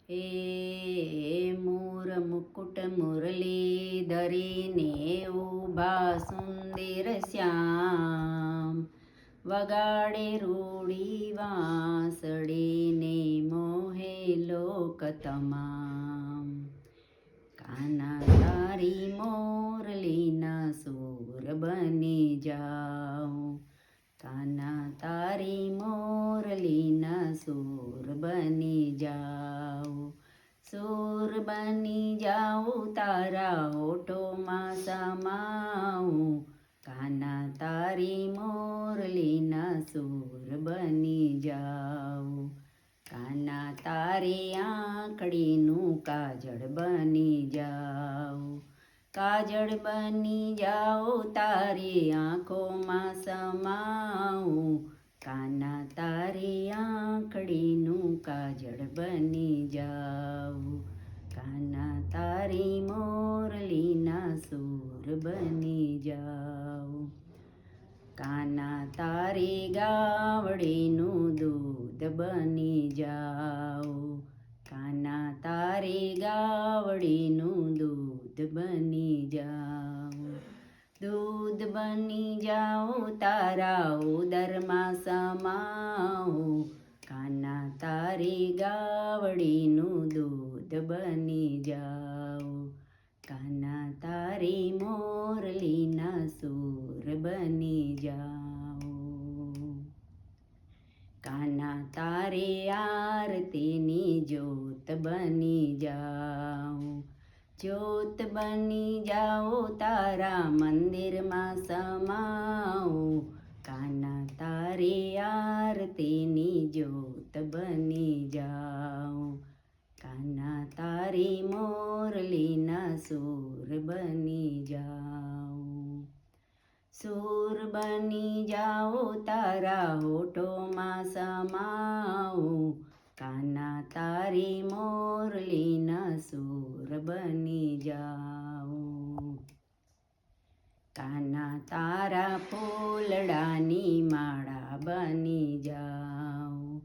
એ મોર મુકુટ મુરલી ધરીને ઉભા સુંદર શ્યામ, વગાડે રૂડી વાંસળીને મોહે લોક તમામ. કાના તારી મોરલીના સૂર બની જાઉં, કાના તારી મોરલીના સૂર બની જાઉં, સૂર બની જાઉં તારા હોઠોમાં સમાઉં, કાના તારી મોરલીના સૂર બની જાઉં, કાના તારી આંખડીનું કાજળ બની જાઉં, કાજળ બની જાઉં તારી આંખોમાં સમાઉં, કાના તારી આંખડીનું કાજળ બની જાઉં, કાના તારી મોરલીના સૂર બની જાઉં, કાના તારી ગાવડીનું દૂધ બની જાઉં, કાના તારી ગાવડીનું દૂધ બની જાઉં, દૂધ બની જાઉં તારા ઉદરમાં સમાઉં, કાના તારી ગાવડીનું દૂધ બની જાઉં, કાના તારી મોરલીના સૂર બની જાઉં, કાના તારી આરતીની જ્યોત બની જાઉં, જ્યોત બની જાઉં તારા મંદિરમાં સમાઉં, કાના તારી આરતીની જ્યોત બની જાઉં, કાના તારી મોરલીના સૂર બની જાઉં, સૂર બની જાઉં તારા હોઠોમાં સમાઉં, કાના તારી મોરલીના સૂર બની જાઉં, કાના તારા ફૂલડાની માળા બની જાઉં,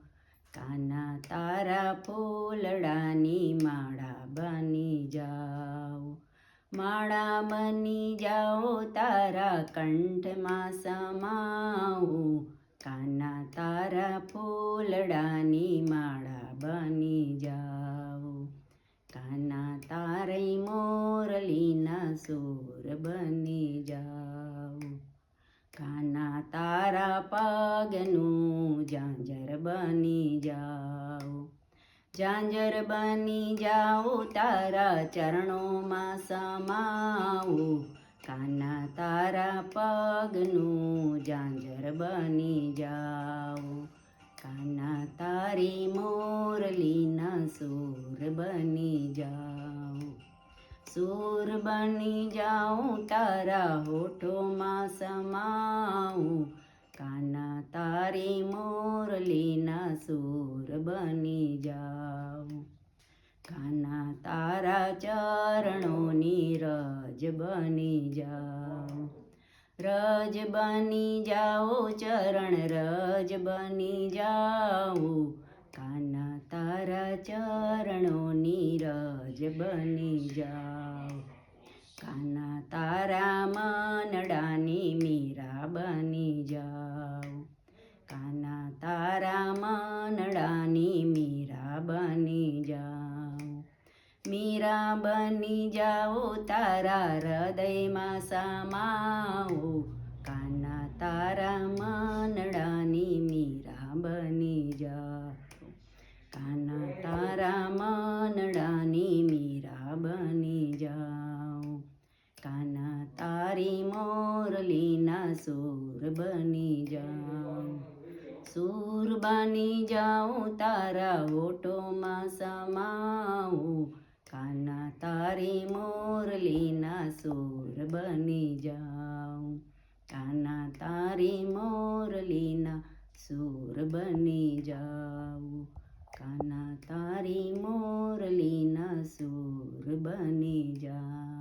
કાના તારા ફૂલડાની માળા બની જાઉં, માળા બની જાઉં તારા કંઠમાં સમાઉં, કાના તારા ફૂલડાની માળા બની જાઉં, કાના તારી મોરલીના સૂર બની જાઉં, કાના તારા પગનું ઝાંઝર બની જાઉં, ઝાંઝર બની જાઉં તારા ચરણોમાં સમાઉં, કાના તારા પગનું ઝાંઝર બની જાઉં, કાના તારી મોરલીના સૂર બની જાઉં, સૂર બની જાઉં તારા હોઠોમાં સમાઉં, કાના તારી મોરલીના સૂર બની જાઉં, કાના તારા ચરણોની રજ બની જાઉં, રજ બની જાઉં ચરણ રજ બની જાઉં, કાના તારા ચરણોની રજ બની જાઉં, કાના તારા મનડાની મીરા બની જાઉં, કાના તારા મનડાની મીરા બની જાઉં, મીરા બની જાઉં તારા હૃદયમાં સમાઉં, કાના તારા મનડાની મીરા બની જાઉં, કાના તારા મનડાની મીરા બની જાઉં, કાના તારી મોરલીના સૂર બની જાઉં, સૂર બની જાઉં તારા હોઠોમાં સમાઉં, કાના તારી મોરલીના સૂર બની જાઉં, કાના તારી મોરલીના સૂર બની જાઉં, કાના તારી મોરલીના સૂર બની જાઉં.